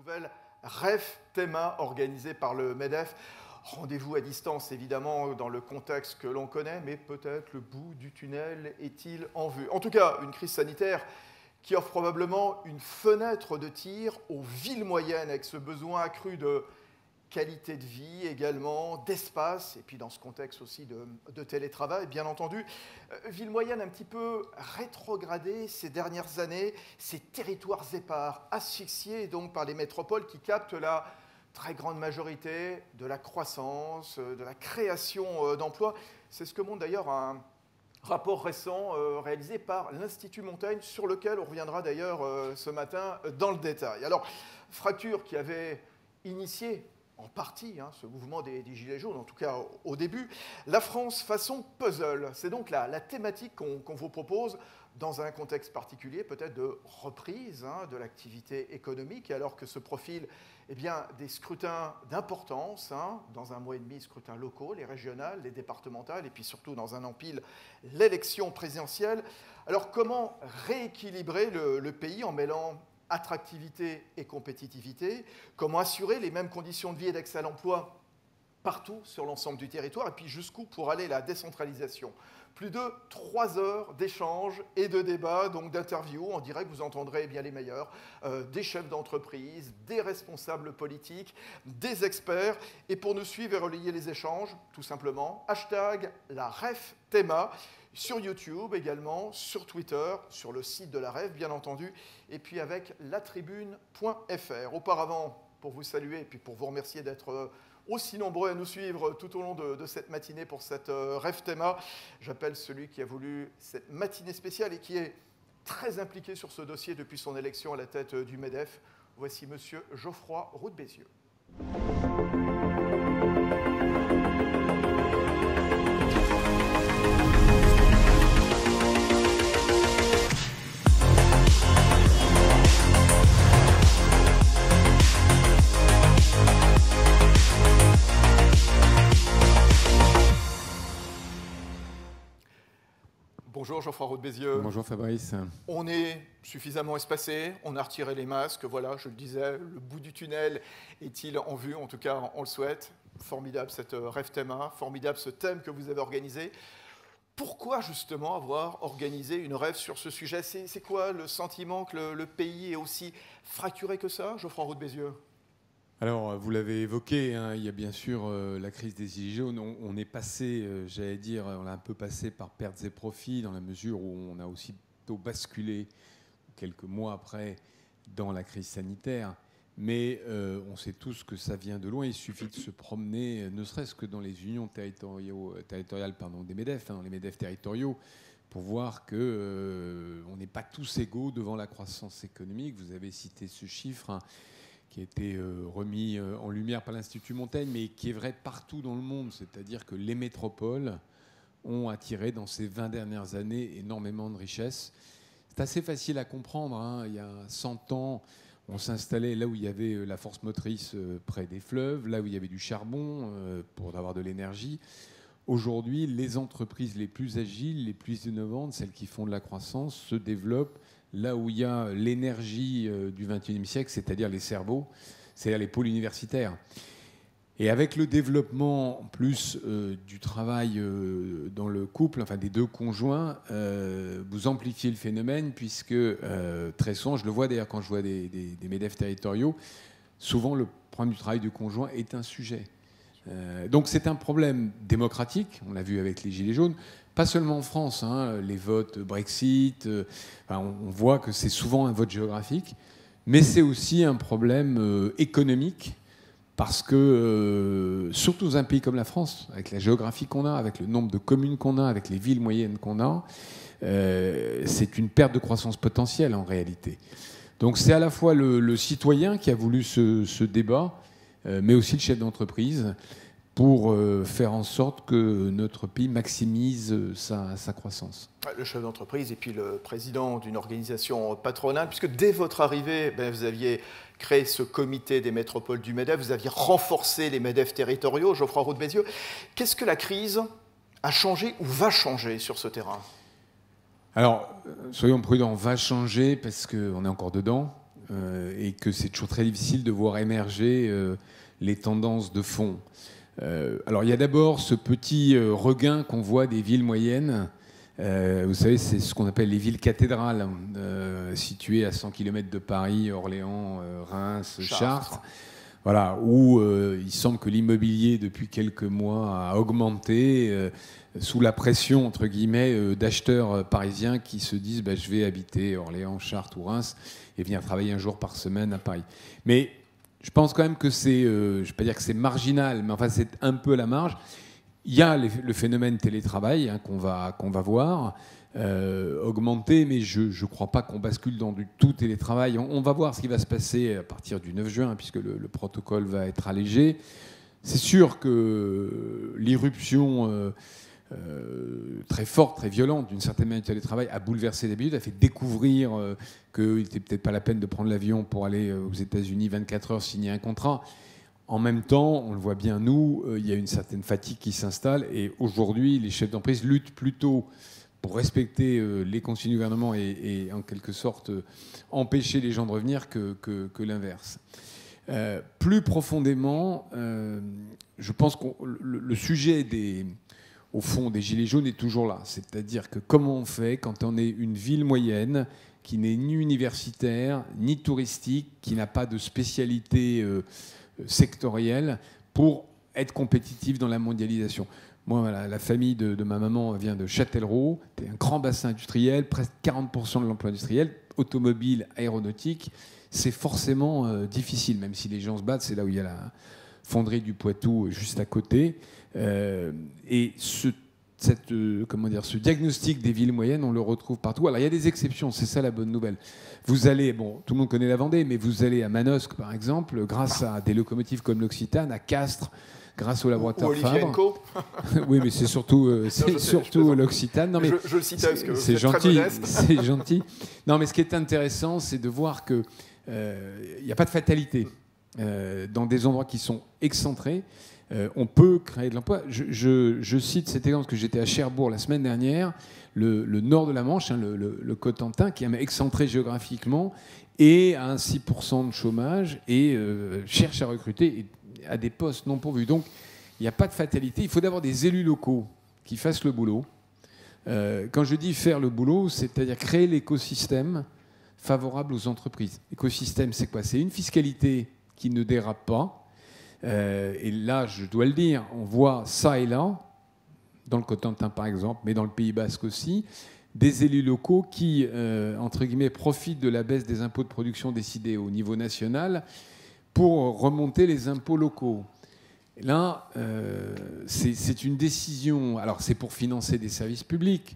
nouvelle REF Théma organisée par le MEDEF. Rendez-vous à distance, évidemment, dans le contexte que l'on connaît, mais peut-être le bout du tunnel est-il en vue. En tout cas, une crise sanitaire qui offre probablement une fenêtre de tir aux villes moyennes, avec ce besoin accru de qualité de vie également, d'espace, et puis dans ce contexte aussi de télétravail, bien entendu. Ville moyenne un petit peu rétrogradée ces dernières années, ces territoires épars, asphyxiés donc par les métropoles qui captent la très grande majorité de la croissance, de la création d'emplois. C'est ce que montre d'ailleurs un rapport récent réalisé par l'Institut Montaigne, sur lequel on reviendra d'ailleurs ce matin dans le détail. Alors, fracture qui avait initié en partie ce mouvement des Gilets jaunes, en tout cas au début, la France façon puzzle. C'est donc la thématique qu'on vous propose dans un contexte particulier, peut-être de reprise de l'activité économique, alors que se profilent des scrutins d'importance, dans un mois et demi, scrutins locaux, les régionales, les départementales, et puis surtout dans un an pile, l'élection présidentielle. Alors comment rééquilibrer le pays en mêlant attractivité et compétitivité, comment assurer les mêmes conditions de vie et d'accès à l'emploi partout sur l'ensemble du territoire, et puis jusqu'où pour aller la décentralisation. Plus de 3 heures d'échanges et de débats, donc d'interviews en direct, vous entendrez bien les meilleurs, des chefs d'entreprise, des responsables politiques, des experts, et pour nous suivre et relayer les échanges, tout simplement, hashtag la REF Théma, sur YouTube également, sur Twitter, sur le site de la REF, bien entendu, et puis avec latribune.fr. Auparavant, pour vous saluer et puis pour vous remercier d'être aussi nombreux à nous suivre tout au long de cette matinée pour cette REF Théma, j'appelle celui qui a voulu cette matinée spéciale et qui est très impliqué sur ce dossier depuis son élection à la tête du MEDEF. Voici Monsieur Geoffroy Roux de Bézieux. Bonjour Geoffroy Roux de Bézieux. Bonjour Fabrice. On est suffisamment espacé, on a retiré les masques, voilà, je le disais, le bout du tunnel est-il en vue, en tout cas on le souhaite. Formidable cette REF Théma, formidable ce thème que vous avez organisé. Pourquoi justement avoir organisé une REF sur ce sujet? C'est quoi le sentiment que le pays est aussi fracturé que ça, Geoffroy Roux de Bézieux? Alors, vous l'avez évoqué, il y a bien sûr la crise des Gilets jaunes. On est passé, j'allais dire, on a un peu passé par pertes et profits dans la mesure où on a aussitôt basculé quelques mois après dans la crise sanitaire. Mais on sait tous que ça vient de loin. Il suffit de se promener, ne serait-ce que dans les unions territoriales des MEDEF, les MEDEF territoriaux, pour voir qu'on n'est pas tous égaux devant la croissance économique. Vous avez cité ce chiffre, qui a été remis en lumière par l'Institut Montaigne, mais qui est vrai partout dans le monde. C'est-à-dire que les métropoles ont attiré dans ces 20 dernières années énormément de richesses. C'est assez facile à comprendre. Il y a 100 ans, on s'installait là où il y avait la force motrice près des fleuves, là où il y avait du charbon pour avoir de l'énergie. Aujourd'hui, les entreprises les plus agiles, les plus innovantes, celles qui font de la croissance, se développent là où il y a l'énergie du XXIe siècle, c'est-à-dire les cerveaux, c'est-à-dire les pôles universitaires. Et avec le développement en plus du travail dans le couple, enfin des deux conjoints, vous amplifiez le phénomène puisque très souvent, je le vois d'ailleurs quand je vois des MEDEF territoriaux, souvent le problème du travail du conjoint est un sujet. Donc c'est un problème démocratique, on l'a vu avec les Gilets jaunes, pas seulement en France, les votes Brexit, on voit que c'est souvent un vote géographique, mais c'est aussi un problème économique, parce que, surtout dans un pays comme la France, avec la géographie qu'on a, avec le nombre de communes qu'on a, avec les villes moyennes qu'on a, c'est une perte de croissance potentielle en réalité. Donc c'est à la fois le citoyen qui a voulu ce débat, mais aussi le chef d'entreprise, pour faire en sorte que notre pays maximise sa croissance. Le chef d'entreprise et puis le président d'une organisation patronale, puisque dès votre arrivée, vous aviez créé ce comité des métropoles du MEDEF, vous aviez renforcé les MEDEF territoriaux, Geoffroy Roux de Bézieux. Qu'est-ce que la crise a changé ou va changer sur ce terrain? Alors, soyons prudents, va changer parce qu'on est encore dedans. et que c'est toujours très difficile de voir émerger les tendances de fond. Alors il y a d'abord ce petit regain qu'on voit des villes moyennes. Vous savez, c'est ce qu'on appelle les villes cathédrales, situées à 100 km de Paris, Orléans, Reims, Chartres. Voilà, où il semble que l'immobilier, depuis quelques mois, a augmenté sous la pression, entre guillemets, d'acheteurs parisiens qui se disent je vais habiter Orléans, Chartres ou Reims et venir travailler un jour par semaine à Paris. Mais je pense quand même que c'est, je ne vais pas dire que c'est marginal, mais enfin c'est un peu la marge. Il y a le phénomène télétravail qu'on va voir augmenter, mais je ne crois pas qu'on bascule dans du tout télétravail. On va voir ce qui va se passer à partir du 9 juin, puisque le protocole va être allégé. C'est sûr que l'irruption très forte, très violente d'une certaine manière du télétravail a bouleversé l'habitude, a fait découvrir qu'il n'était peut-être pas la peine de prendre l'avion pour aller aux États-Unis 24 heures signer un contrat. En même temps, on le voit bien, nous, il y a une certaine fatigue qui s'installe. Et aujourd'hui, les chefs d'entreprise luttent plutôt pour respecter les consignes du gouvernement et en quelque sorte empêcher les gens de revenir que l'inverse. Plus profondément, je pense que le sujet au fond des Gilets jaunes est toujours là. C'est-à-dire que comment on fait quand on est une ville moyenne qui n'est ni universitaire, ni touristique, qui n'a pas de spécialité sectorielle pour être compétitif dans la mondialisation. Moi, la famille de ma maman vient de Châtellerault, c'est un grand bassin industriel, presque 40% de l'emploi industriel, automobile, aéronautique. C'est forcément difficile, même si les gens se battent. C'est là où il y a la fonderie du Poitou juste à côté. Et ce diagnostic des villes moyennes, on le retrouve partout. Alors il y a des exceptions, c'est ça la bonne nouvelle. Vous allez, tout le monde connaît la Vendée, mais vous allez à Manosque, par exemple, grâce à des locomotives comme l'Occitane, à Castres, grâce au laboratoire Fabre. Oui, mais c'est surtout l'Occitane. Non, mais je le citais parce que c'est gentil, c'est gentil. Non, mais ce qui est intéressant, c'est de voir que il n'y a pas de fatalité dans des endroits qui sont excentrés. On peut créer de l'emploi. Je cite cet exemple parce que j'étais à Cherbourg la semaine dernière, le nord de la Manche, le Cotentin, qui est excentré géographiquement et a un 6% de chômage et cherche à recruter à des postes non pourvus. Donc, il n'y a pas de fatalité. Il faut d'abord des élus locaux qui fassent le boulot. Quand je dis faire le boulot, c'est-à-dire créer l'écosystème favorable aux entreprises. L'écosystème, c'est quoi? C'est une fiscalité qui ne dérape pas. Et là, je dois le dire, on voit ça et là, dans le Cotentin par exemple, mais dans le Pays Basque aussi, des élus locaux qui, entre guillemets, profitent de la baisse des impôts de production décidée au niveau national pour remonter les impôts locaux. Et là, c'est une décision, alors c'est pour financer des services publics,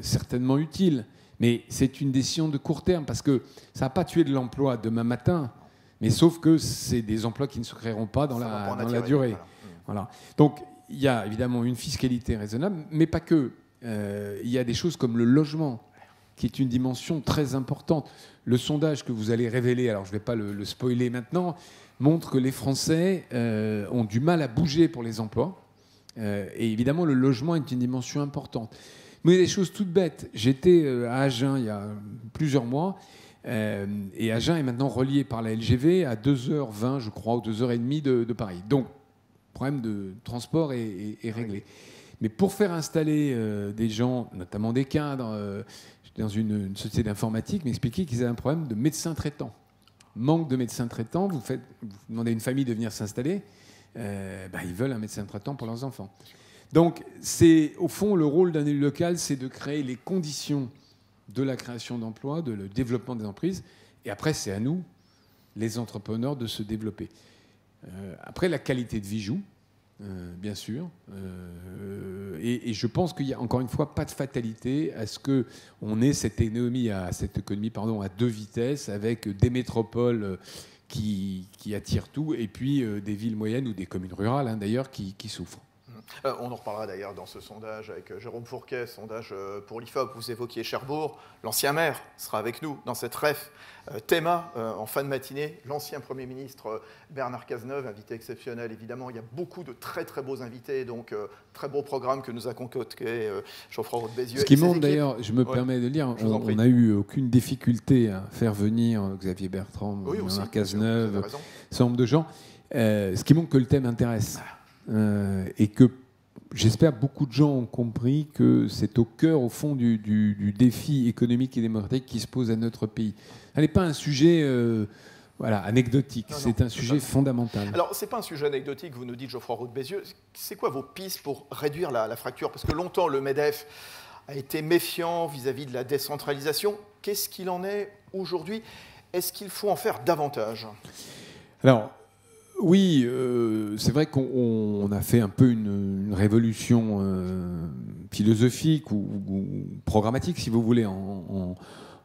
certainement utiles, mais c'est une décision de court terme, parce que ça n'a pas tué de l'emploi demain matin, mais sauf que c'est des emplois qui ne se créeront pas dans la durée. Voilà. Donc, il y a évidemment une fiscalité raisonnable, mais pas que. Il y a des choses comme le logement, qui est une dimension très importante. Le sondage que vous allez révéler, alors je ne vais pas le spoiler maintenant, montre que les Français ont du mal à bouger pour les emplois. Et évidemment, le logement est une dimension importante. Mais il y a des choses toutes bêtes. J'étais à Agen il y a plusieurs mois, et Agen est maintenant relié par la LGV à 2h20, je crois, ou 2h30 de Paris. Donc, le problème de transport est réglé. Mais pour faire installer des gens, notamment des cadres, dans une société d'informatique, m'expliquaient qu'ils avaient un problème de médecins traitants. Manque de médecins traitants, vous demandez à une famille de venir s'installer, ils veulent un médecin traitant pour leurs enfants. Donc, au fond, le rôle d'un élu local, c'est de créer les conditions de la création d'emplois, de le développement des entreprises. Et après, c'est à nous, les entrepreneurs, de se développer. Après, la qualité de vie joue, bien sûr. Et je pense qu'il n'y a, encore une fois, pas de fatalité à ce qu'on ait cette économie à deux vitesses, avec des métropoles qui attirent tout, et puis des villes moyennes ou des communes rurales, d'ailleurs, qui souffrent. On en reparlera d'ailleurs dans ce sondage avec Jérôme Fourquet, sondage pour l'IFOP. Vous évoquiez Cherbourg, l'ancien maire sera avec nous dans cette ref. Théma, en fin de matinée, l'ancien Premier ministre Bernard Cazeneuve, invité exceptionnel évidemment. Il y a beaucoup de très très beaux invités, donc très beau programme que nous a concocté Geoffroy Roux de Bézieux. Ce qui montre d'ailleurs, je me permets de le dire, on n'a eu aucune difficulté à faire venir Xavier Bertrand, Bernard Cazeneuve, un certain nombre de gens. Ce qui montre que le thème intéresse. Et que j'espère beaucoup de gens ont compris que c'est au cœur, au fond, du défi économique et démocratique qui se pose à notre pays. Ce n'est pas un sujet anecdotique, c'est un sujet fondamental. Alors, ce n'est pas un sujet anecdotique, vous nous dites, Geoffroy Roux de Bézieux. C'est quoi vos pistes pour réduire la fracture? Parce que longtemps, le MEDEF a été méfiant vis-à-vis de la décentralisation. Qu'est-ce qu'il en est aujourd'hui? Est-ce qu'il faut en faire davantage? Alors, oui, c'est vrai qu'on a fait un peu une révolution philosophique ou programmatique, si vous voulez, en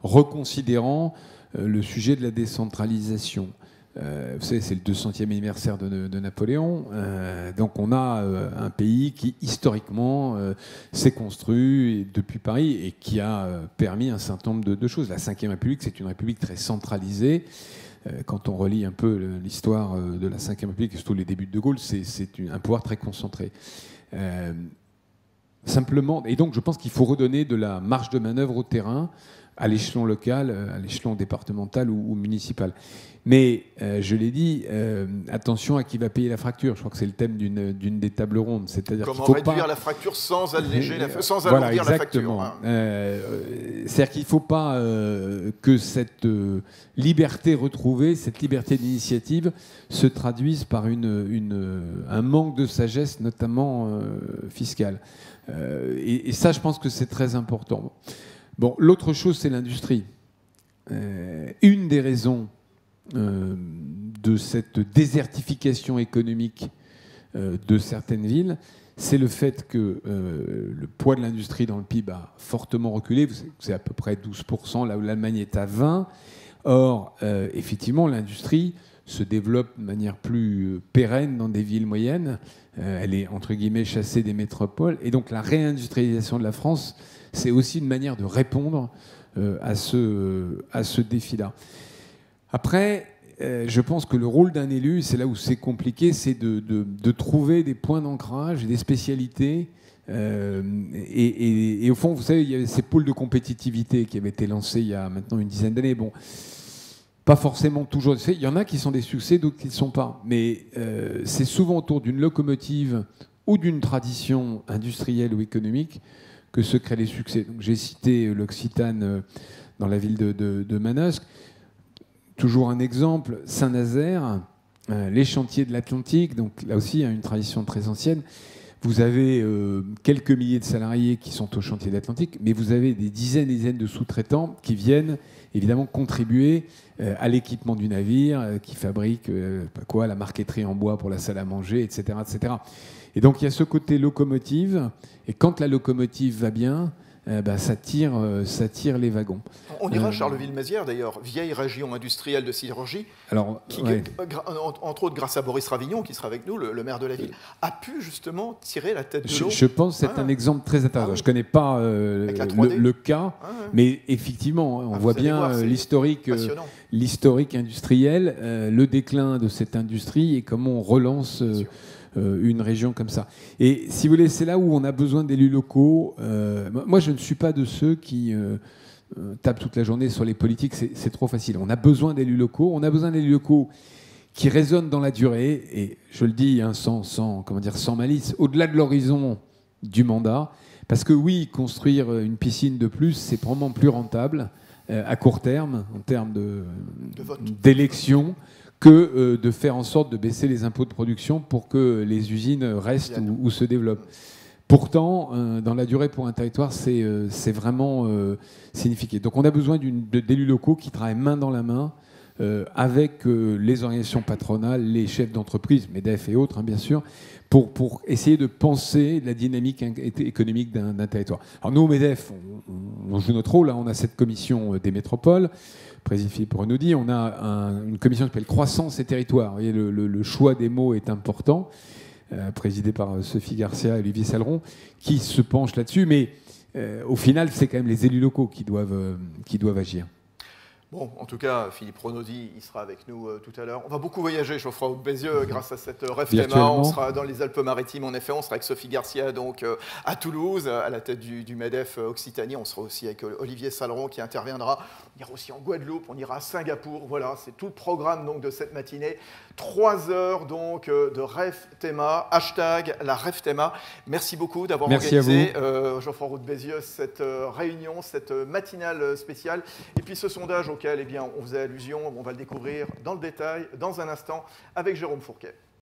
reconsidérant le sujet de la décentralisation. Vous savez, c'est le 200e anniversaire de Napoléon. Donc on a un pays qui, historiquement, s'est construit depuis Paris et qui a permis un certain nombre de choses. La Ve République, c'est une république très centralisée. Quand on relit un peu l'histoire de la Ve République, et surtout les débuts de De Gaulle, c'est un pouvoir très concentré. Simplement, et donc je pense qu'il faut redonner de la marge de manœuvre au terrain, à l'échelon local, à l'échelon départemental ou municipal. Mais, je l'ai dit, attention à qui va payer la fracture. Je crois que c'est le thème d'une des tables rondes. C'est-à-dire comment réduire la fracture sans alléger sans alourdir la facture. Hein. C'est-à-dire qu'il ne faut pas que cette liberté retrouvée, cette liberté d'initiative, se traduise par un manque de sagesse, notamment fiscale. Et ça, je pense que c'est très important. Bon, l'autre chose, c'est l'industrie. Une des raisons de cette désertification économique de certaines villes, c'est le fait que le poids de l'industrie dans le PIB a fortement reculé. C'est à peu près 12%, là où l'Allemagne est à 20%. Or, effectivement, l'industrie se développe de manière plus pérenne dans des villes moyennes. Elle est, entre guillemets, chassée des métropoles. Et donc, la réindustrialisation de la France, c'est aussi une manière de répondre à ce défi-là. Après, je pense que le rôle d'un élu, c'est là où c'est compliqué, c'est de trouver des points d'ancrage et des spécialités. Et au fond, vous savez, il y avait ces pôles de compétitivité qui avaient été lancés il y a maintenant une dizaine d'années. Bon, pas forcément toujours. Il y en a qui sont des succès, d'autres qui ne le sont pas. Mais c'est souvent autour d'une locomotive ou d'une tradition industrielle ou économique que se créent les succès. Donc, j'ai cité l'Occitane dans la ville de Manosque. Toujours un exemple, Saint-Nazaire, les chantiers de l'Atlantique, donc là aussi, une tradition très ancienne. Vous avez quelques milliers de salariés qui sont au chantier de l'Atlantique, mais vous avez des dizaines et des dizaines de sous-traitants qui viennent évidemment contribuer à l'équipement du navire, qui fabrique la marqueterie en bois pour la salle à manger, etc., etc. Et donc il y a ce côté locomotive, et quand la locomotive va bien, ça tire les wagons. On ira à Charleville-Mézières, d'ailleurs, vieille région industrielle de sidérurgie, qui, entre autres grâce à Boris Ravignon, qui sera avec nous, le maire de la ville, a pu justement tirer la tête de l'eau. Je pense que c'est un exemple très intéressant. Je ne connais pas le cas, mais effectivement, on voit bien l'historique industriel, le déclin de cette industrie et comment on relance une région comme ça. Et si vous voulez, c'est là où on a besoin d'élus locaux. Moi, je ne suis pas de ceux qui tapent toute la journée sur les politiques, c'est trop facile. On a besoin d'élus locaux, qui résonnent dans la durée, et je le dis sans malice, au-delà de l'horizon du mandat, parce que oui, construire une piscine de plus, c'est probablement plus rentable à court terme, en termes d'élection, que de faire en sorte de baisser les impôts de production pour que les usines restent ou se développent. Pourtant, dans la durée pour un territoire, c'est vraiment significatif. Donc on a besoin d'élus locaux qui travaillent main dans la main avec les organisations patronales, les chefs d'entreprise, MEDEF et autres, bien sûr, pour essayer de penser la dynamique économique d'un territoire. Alors nous, au MEDEF, on joue notre rôle. Là, on a cette commission des métropoles, président Philippe Renaudy. On a une commission qui s'appelle Croissance et Territoire. Vous voyez, le choix des mots est important. présidé par Sophie Garcia et Olivier Saleron, qui se penche là-dessus. Mais au final, c'est quand même les élus locaux qui doivent agir. Bon, en tout cas, Philippe Renaudie, il sera avec nous tout à l'heure. On va beaucoup voyager, Geoffroy Roux de Bézieux, grâce à cette rêve théma. On sera dans les Alpes-Maritimes, en effet. On sera avec Sophie Garcia, donc à Toulouse, à la tête du MEDEF Occitanie. On sera aussi avec Olivier Saleron qui interviendra. On ira aussi en Guadeloupe, on ira à Singapour. Voilà, c'est tout le programme donc, de cette matinée. 3 heures donc, de rêve théma. Hashtag la rêve théma. Merci beaucoup d'avoir organisé, Geoffroy Roux de Bézieux, cette réunion, cette matinale spéciale. Et puis ce sondage auquel on faisait allusion, on va le découvrir dans le détail dans un instant avec Jérôme Fourquet.